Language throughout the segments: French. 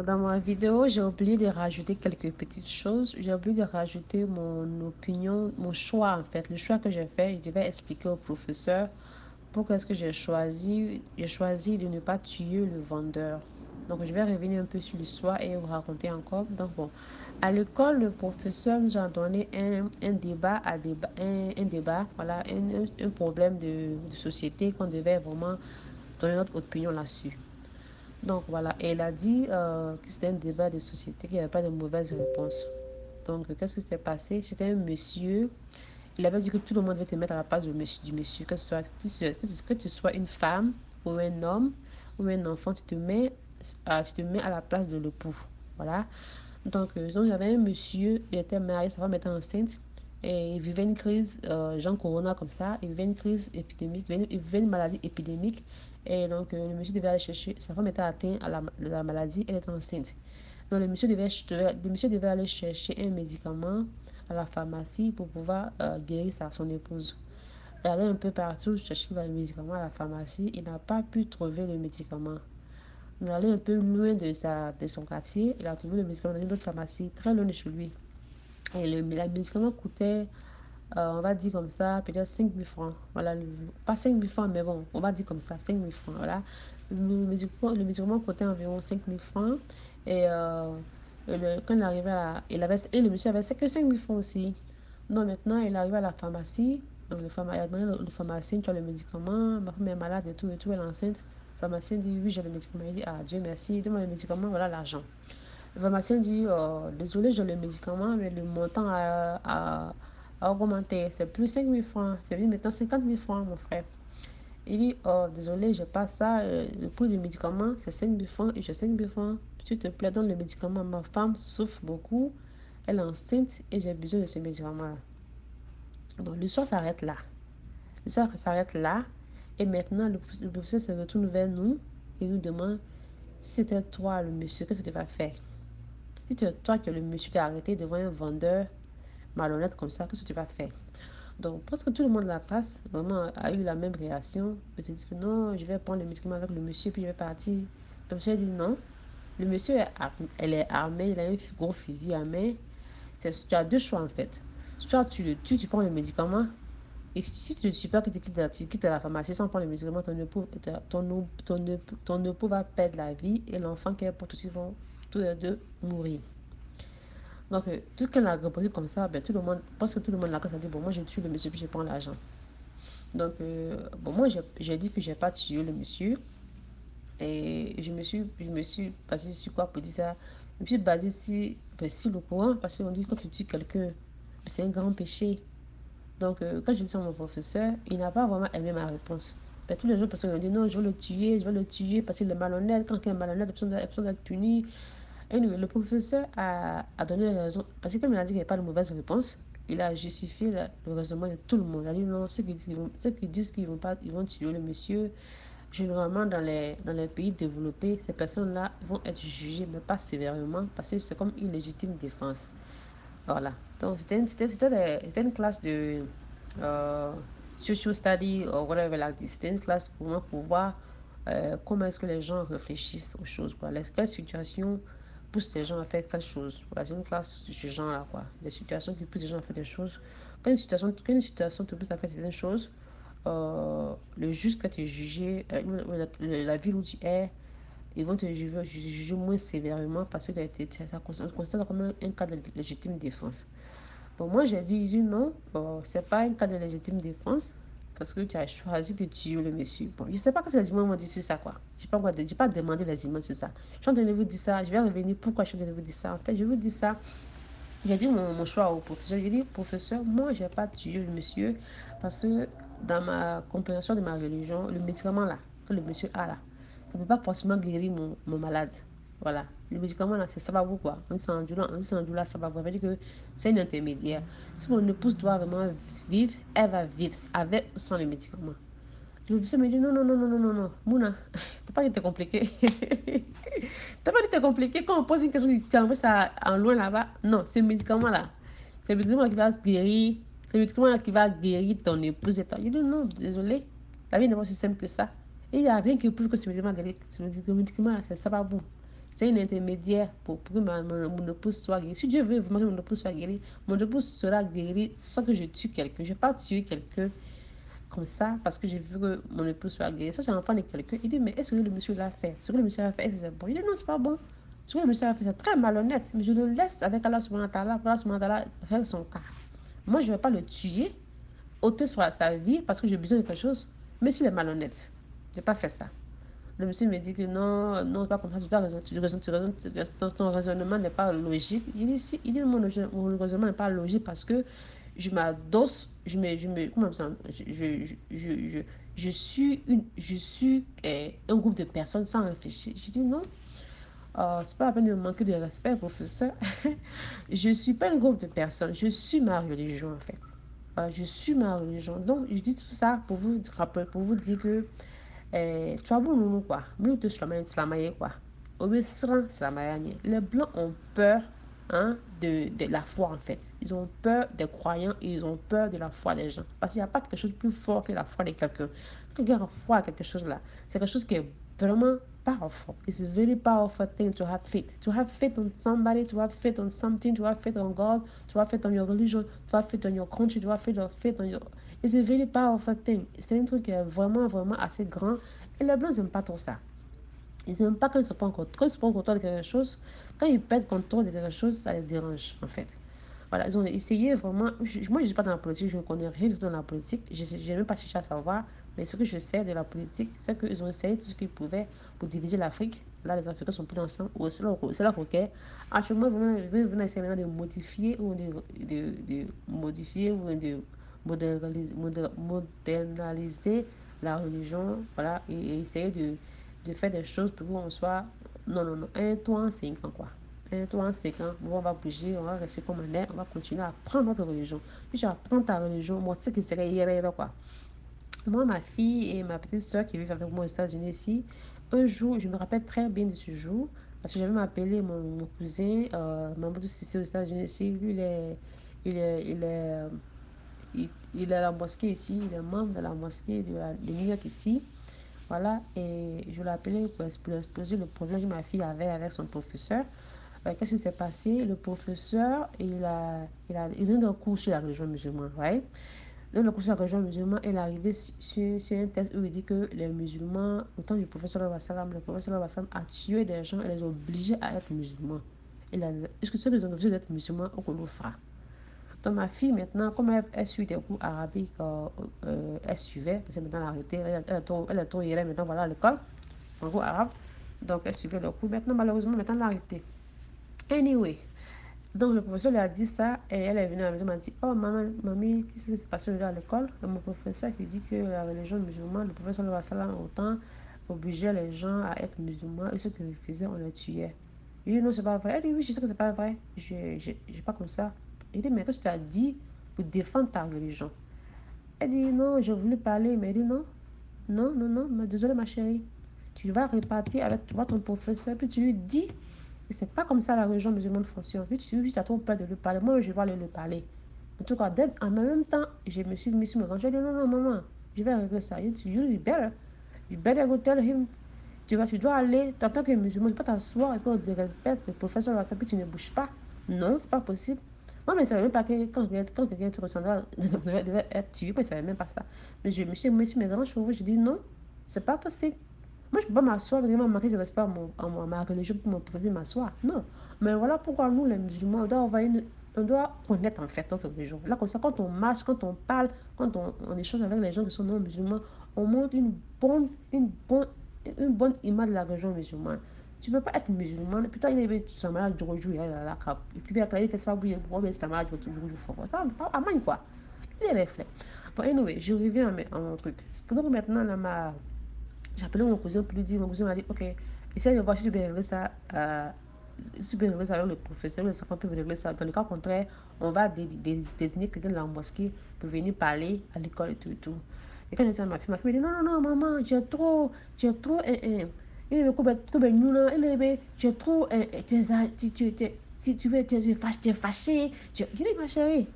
Dans ma vidéo, j'ai oublié de rajouter quelques petites choses. J'ai oublié de rajouter mon opinion, mon choix en fait. Le choix que j'ai fait, je devais expliquer au professeur pourquoi est-ce que j'ai choisi de ne pas tuer le vendeur. Donc, je vais revenir un peu sur l'histoire et vous raconter encore. Donc, bon, à l'école, le professeur nous a donné un débat, un débat, voilà, un problème de société qu'on devait vraiment donner notre opinion là-dessus. Donc voilà, et elle a dit que c'était un débat de société, qu'il n'y avait pas de mauvaise réponse. Donc qu'est-ce qui s'est passé? C'était un monsieur, il avait dit que tout le monde devait te mettre à la place du monsieur, que tu sois une femme ou un homme ou un enfant, tu te mets à la place de l'époux. Voilà. Donc il y avait un monsieur, il était marié, sa femme était enceinte, et il vivait une crise, genre corona comme ça, il vivait une crise épidémique, il vivait une maladie épidémique, et donc le monsieur devait aller chercher, sa femme était atteinte à la maladie, elle était enceinte. Donc le monsieur devait aller chercher un médicament à la pharmacie pour pouvoir guérir son épouse. Il allait un peu partout chercher le médicament à la pharmacie, il n'a pas pu trouver le médicament. Il allait un peu loin de son quartier. Il a trouvé le médicament dans une autre pharmacie, très loin de chez lui. Et le médicament coûtait, on va dire comme ça, peut-être 5 000 francs. Voilà, pas 5 000 francs, mais bon, on va dire comme ça, 5 000 francs. Voilà. Le médicament coûtait environ 5 000 francs. Et quand il arrivait et le monsieur avait que 5 000 francs aussi. Donc maintenant, il arrive à la pharmacie. Donc il a demandé le pharmacien, tu as le médicament, ma femme est malade et tout, elle est enceinte. Le pharmacien dit, oui, j'ai le médicament. Il dit, ah, Dieu merci, donne-moi le médicament, voilà l'argent. Le pharmacien dit, désolé, j'ai le médicament, mais le montant a augmenté. C'est plus 5 000 francs, c'est maintenant 50 000 francs, mon frère. Il dit, oh, désolé, j'ai pas ça. Le prix du médicament, c'est 5 000 francs et j'ai 5 000 francs. S'il te plaît, donne le médicament. Ma femme souffre beaucoup. Elle est enceinte et j'ai besoin de ce médicament-là. Donc, l'histoire s'arrête là. L'histoire s'arrête là. Et maintenant, le professeur se retourne vers nous et nous demande si c'était toi, le monsieur, qu'est-ce que tu vas faire? Si c'est toi que le monsieur t'a arrêté devant un vendeur malhonnête comme ça, qu'est-ce que tu vas faire? Donc, presque tout le monde de la classe vraiment a eu la même réaction. Je te dis que non, je vais prendre le médicament avec le monsieur, puis je vais partir. Le professeur dit non. Le monsieur, elle est armée, il a un gros fusil à main. Tu as deux choix en fait. Soit tu le tues, tu prends le médicament, et si tu ne suis pas, que tu quittes la pharmacie sans prendre le médicament, ton époux va perdre la vie et l'enfant qu'elle porte aussi vont tous les deux mourir. Donc, tout qu'elle a répondu comme ça, ben, tout le monde, parce que tout le monde la classe a dit, bon, moi, je tue le monsieur, puis je prends l'argent. Donc, bon, moi, j'ai dit que j'ai pas tué le monsieur. Et je me suis basée sur quoi pour dire ça? Je me suis basée sur le courant, parce qu'on dit que quand tu tues quelqu'un, c'est un grand péché. Donc, quand je dis ça à mon professeur, il n'a pas vraiment aimé ma réponse. Ben, tous les autres personnes ont dit non, je vais le tuer parce qu'il est malhonnête. Quand quelqu'un est malhonnête, il a besoin d'être puni. Anyway, le professeur a donné raison, parce que comme il a dit qu'il n'y avait pas de mauvaise réponse, il a justifié le raisonnement de tout le monde. Il a dit non, ceux qui disent qu'ils vont pas, ils vont tuer le monsieur, généralement dans les pays développés, ces personnes-là vont être jugées, mais pas sévèrement, parce que c'est comme une légitime défense. Voilà. Donc, c'était une classe de euh, social study ou whatever like this. C'était une classe pour moi pour voir comment est-ce que les gens réfléchissent aux choses, quoi. Quelle situation pousse les gens à faire quelque chose. Voilà, c'est une classe de ce genre-là, quoi. Des situations qui poussent les gens à faire des choses. Quand une situation te pousse à faire certaines choses, le juge qui va te juger, la ville où tu es, ils vont te juger moins sévèrement parce que ça considère comme un cas de légitime défense. Bon, moi, j'ai dit non, c'est pas un cas de légitime défense parce que tu as choisi de tuer le monsieur. Bon, je sais pas ce que les humains m'ont dit sur ça, quoi. J'ai pas demandé les humains sur ça. Je suis en train de vous dire ça, je vais revenir pourquoi je suis en train de vous dire ça. En fait, je vous dis ça. J'ai dit mon choix au professeur. J'ai dit, professeur, moi, j'ai pas tué le monsieur parce que dans ma compréhension de ma religion, le médicament là, que le monsieur a là, ça ne peut pas forcément guérir mon malade. Voilà. Le médicament là, c'est ça va vous quoi. On dit là, ça va vous. Ça veut dire que c'est une intermédiaire. Si mon épouse doit vraiment vivre, elle va vivre avec ou sans le médicament. Le professeur me dit non, non, non, non, non, non, non. Mouna, t'as pas dit que t'es compliqué. T'as pas dit que t'es compliqué. Quand on pose une question, tu envoies ça en loin là-bas. Non, c'est le médicament-là. C'est le médicament qui va guérir. C'est le médicament-là qui va guérir ton épouse et toi. Je dis non, désolé. La vie n'est pas aussi simple que ça. Et il n'y a rien qui prouve que ce médicament-là, c'est ça va vous. C'est une intermédiaire pour que mon épouse soit guérie. Si Dieu veut vraiment que mon épouse soit guérie, mon épouse sera guérie sans que je tue quelqu'un. Je ne vais pas tuer quelqu'un comme ça parce que j'ai vu que mon épouse soit guérie. Ça, c'est l'enfant de quelqu'un. Il dit, mais est-ce que le monsieur l'a fait? Ce que le monsieur a fait, est-ce que c'est bon? Il dit, non, c'est pas bon. Ce que le monsieur a fait, c'est très malhonnête. Mais je le laisse avec Allah subhanahu wa ta'ala pour Allah subhanahu wa ta'ala faire son cas. Moi, je ne vais pas le tuer, ôter sur sa vie parce que j'ai besoin de quelque chose. Mais s'il est malhonnête, je n'ai pas fait ça. Le monsieur me dit que non, non, pas comme ça, ton raisonnement n'est pas logique. Il dit, si, il dit mon raisonnement n'est pas logique parce que je m'adosse, comment ça, je suis un groupe de personnes sans réfléchir. Je dis non, c'est pas la peine de me manquer de respect, professeur. Je suis pas un groupe de personnes, je suis ma religion en fait. Voilà, je suis ma religion. Donc, je dis tout ça pour vous rappeler, pour vous dire que Trouble quoi. Nous tous quoi. Les blancs ont peur de la foi en fait. Ils ont peur des croyants et ils ont peur de la foi des gens. Parce qu'il n'y a pas quelque chose de plus fort que la foi de quelqu'un. Quand quelqu'un a foi à quelque chose là, c'est quelque chose qui est vraiment powerful. It's a very powerful thing to have faith. To have faith on somebody, to have faith on something, to have faith on God, to have faith on your religion, to have faith on your country, to have faith on your... It's a very powerful thing. C'est un truc qui est vraiment, vraiment assez grand. Et les Blancs n'aiment pas trop ça. Ils n'aiment pas quand ils ne sont pas en contrôle. Quand ils sont pas en contrôle de quelque chose, quand ils perdent contrôle de quelque chose, ça les dérange, en fait. Voilà, ils ont essayé vraiment. Moi, je ne suis pas dans la politique, je ne connais rien du tout dans la politique. Je n'ai même pas cherché à savoir. Mais ce que je sais de la politique, c'est qu'ils ont essayé tout ce qu'ils pouvaient pour diviser l'Afrique. Là, les Africains sont plus ensemble. C'est là qu'on est. Actuellement, ils veulent essayer maintenant de modifier ou de modifier ou de moderniser la religion. Voilà, et essayer de faire des choses pour qu'on soit. Non, non, non. Un toit en 5 ans, quoi. Un toit en 5 ans. Bon, on va bouger, on va rester comme on est, on va continuer à apprendre notre religion. Si tu apprends ta religion, moi, tu sais que c'est hier, quoi. Moi, ma fille et ma petite soeur qui vivent avec moi aux États-Unis ici, un jour, je me rappelle très bien de ce jour, parce que j'avais m'appeler mon cousin, Mamadou Sissé aux États-Unis ici. Lui, il est, il est, il est à la mosquée ici, il est membre de la mosquée de New York ici. Voilà, et je l'ai appelé pour exposer le problème que ma fille avait avec son professeur. Qu'est-ce qui s'est passé? Le professeur, il donne un cours sur la religion musulmane, ouais. Dans le cours sur la religion musulmane, il est arrivé sur un test où il dit que les musulmans, au temps du professeur le professeur a tué des gens et les a obligés à être musulmans. Est-ce que ceux qui ont obligés d'être musulmans, on le fera? Donc ma fille maintenant, comme elle suit des cours arabiques, elle suivait, parce que maintenant elle a arrêté, elle est trop hier maintenant, voilà, à l'école, en cours arabe. Donc elle suivait le cours. Maintenant, malheureusement, maintenant elle a arrêté. Anyway, donc le professeur lui a dit ça et elle est venue à la maison, m'a dit, oh maman, mamie, qu'est-ce qui s'est passé à l'école? Et mon professeur qui dit que la religion musulmane, le professeur le sallam autant obligeait les gens à être musulmans et ceux qui refusaient, on les tuait. Il dit non, c'est pas vrai. Elle dit oui, je sais que c'est pas vrai. J'ai pas comme ça. Il dit mais qu'est-ce que tu as dit pour défendre ta religion? Elle dit non, j'ai voulu parler, mais il dit non, non, non, non, mais désolé ma chérie. Tu vas repartir avec toi, ton professeur, puis tu lui dis que c'est pas comme ça la religion musulmane fonctionne. Puis tu as trop peur de lui parler. Moi, je vais aller lui parler. En tout cas, en même temps, je me suis mis sur mon rang. J'ai dit non, non, maman, je vais régler ça. Il dit, you better. You better go tell him. Tu dois aller, en tant que musulman, tu peux pas t'asseoir et puis on te respecte, le professeur, ça, puis tu ne bouges pas. Non, c'est pas possible. Moi, mais je ne savais même pas que quand quelqu'un te ressemblait, devait être tué, moi, je ne savais même pas ça. Mais je me suis mis sur mes grands chevaux, je dis non, c'est pas possible. Moi, je ne peux pas m'asseoir, vraiment manquer de respect à ma religion pour me m'asseoir. Non. Mais voilà pourquoi nous, les musulmans, on doit connaître en fait notre religion. Là, comme ça, quand on marche, quand on parle, quand on échange avec les gens qui sont non musulmans, on montre une bonne image de la religion musulmane. Tu ne peux pas être musulman, et puis toi, il est sama jojo ya la cap. Et puis bien, il ça bouille pour mais sama jojo fort. Pas à main quoi. Il est réflexe. Bon, anyway, je reviens à mon truc. Donc maintenant, là, j'ai appelé mon cousin pour lui dire, mon cousin m'a dit, ok, essaye de voir si tu peux régler ça. Si tu peux régler ça avec le professeur, les enfants peuvent régler ça. Dans le cas contraire, on va désigner quelqu'un de la mosquée pour venir parler à l'école et tout et tout. Et quand j'ai dit à ma fille me dit, non, non, non, maman, j'ai trop, il est comme nous là, j'ai trop, si tu veux, tu es fâché. Je dis, ma chérie,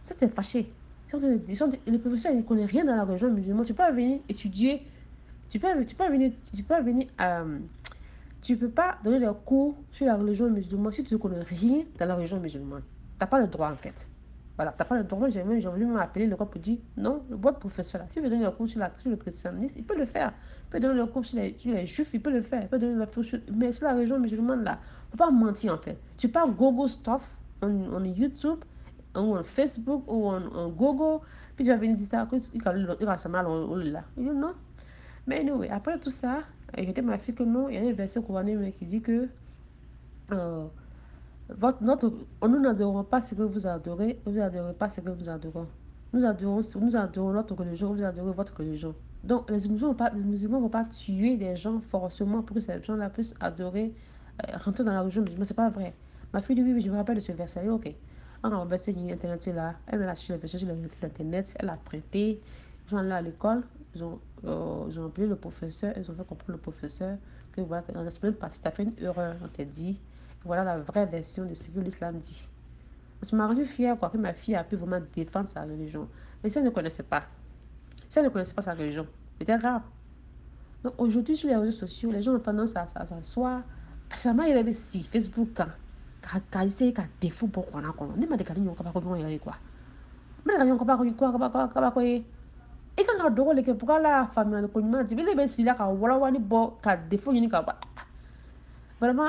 ça c'est fâché. Le professeur, il ne connaît rien dans la religion musulmane. Tu peux venir étudier, tu peux venir Tu ne peux pas donner des cours sur la religion musulmane si tu ne connais rien dans la religion musulmane. Tu n'as pas le droit, en fait. Voilà, tu n'as pas le droit. Moi, j'ai voulu m'appeler le pour dire non, votre professeur là, s'il veut donner le cours sur le christianisme, il peut le faire. Il peut donner le cours sur les juifs, il peut le faire. Il peut donner le cours sur, mais sur la religion musulmane là, il ne faut pas mentir en fait. Tu peux pas Google stuff on YouTube, ou en Facebook, ou en Google, puis tu vas venir dire ça, il va se mal, là. Non. Mais anyway, après tout ça, j'étais ma fille que non, il y a un verset courant qui dit que euh, nous n'adorons pas ce que vous adorez, vous n'adorez pas ce que nous adorons. Nous adorons notre religion, vous adorez votre religion. Donc, les musulmans ne vont pas tuer des gens forcément pour que ces gens-là puissent adorer, rentrer dans la religion musulmane. C'est pas vrai. Ma fille dit oui, je me rappelle de ce verset. Ok. On a un verset internet, c'est là. Elle a acheté le verset sur l'internet, elle a prêté. Les gens là à l'école, ils ont appelé le professeur, ils ont fait comprendre le professeur que voilà, dans la semaine passée, tu as fait une erreur. On t'a dit voilà la vraie version de ce que l'islam dit. Je m'a rendu fière quoi, que ma fille a pu vraiment défendre sa religion. Mais si elle ne connaissait pas, si elle ne connaissait pas sa religion, c'était grave. Donc aujourd'hui, sur les réseaux sociaux, les gens ont tendance à s'asseoir. Ça m'a élevé si Facebook, quand essayer de défaut pour qu'on a quoi. Ne m'a dit qu'on a pas quoi, y quoi. Mais quand on a quoi, et quand on a drôle, que pour la famille, on a dit, mais les si là, quand on a bon, quand défaut, il y a vraiment,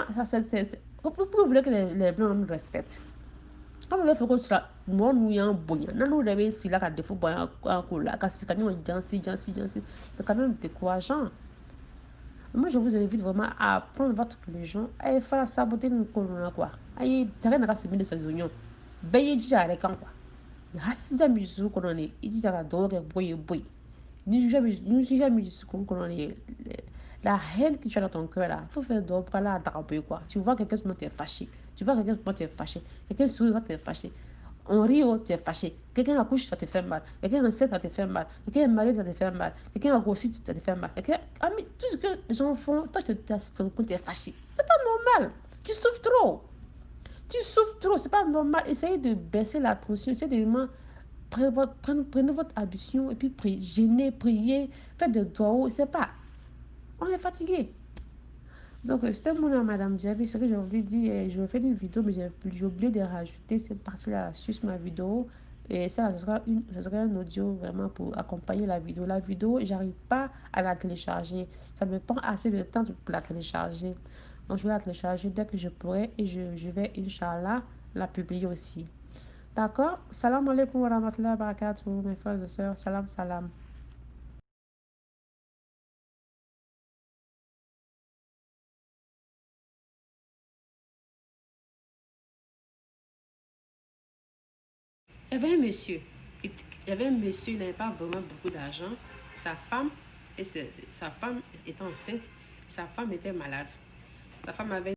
vous voulez que les blancs nous respectent. Kama bɛ fɛ ko sira mɔgɔ n'u y'an bonya n'olu yɛrɛ bɛ sigi la ka defo bonya ko la ka sigi ka ɲɔgɔn jansi c'est quand même décourageant. Moi je vous invite vraiment à prendre votre religion a ye fara saboter nin ko ninnu na quoi a ye cakɛ na ka sɛmɛ de sɛzon ɲɔ bɛɛ y'i jija a yɛrɛ kan quoi hasidiya min dusu kɔnɔ nin i jija ka dɔgɔ kɛ bɔ yen ni hasidiya min dusu kɔnɔ nin la haine que tu as dans ton cœur là, il faut faire d'autres pour aller à Darabé quoi. Tu vois quelqu'un qui t'es fâché. Tu vois quelqu'un qui t'es fâché. Quelqu'un sourit quand t'es fâché. On rit, oh, tu es fâché. Quelqu'un accouche, ça te fait mal. Quelqu'un enceinte, ça te fait mal. Quelqu'un est malade, ça te fait mal. Quelqu'un a grossi, ça te fait mal. Quelqu'un... Ah, mais tout ce que les gens font, toi, tu es fâché. C'est pas normal. Tu souffres trop. Tu souffres trop. C'est pas normal. Essayez de baisser la tension. Essayez de vraiment prenez votre ambition et puis gênez, priez, faites des doigts. C'est pas. On est fatigué. Donc, c'était mon nom, Madame Javi. Ce que j'ai envie de dire, je vais faire une vidéo, mais j'ai oublié de rajouter cette partie-là sur ma vidéo. Et ça, ce sera un audio vraiment pour accompagner la vidéo. La vidéo, j'arrive pas à la télécharger. Ça me prend assez de temps pour la télécharger. Donc, je vais la télécharger dès que je pourrai et je vais, Inch'Allah, la publier aussi. D'accord? Salam alaikum wa rahmatullahi wa barakatuh, mes frères et sœurs. Salam, salam. Il y avait un monsieur. Il y avait un monsieur, il n'avait pas vraiment beaucoup d'argent. Sa femme, sa femme était enceinte. Sa femme était malade. Sa femme avait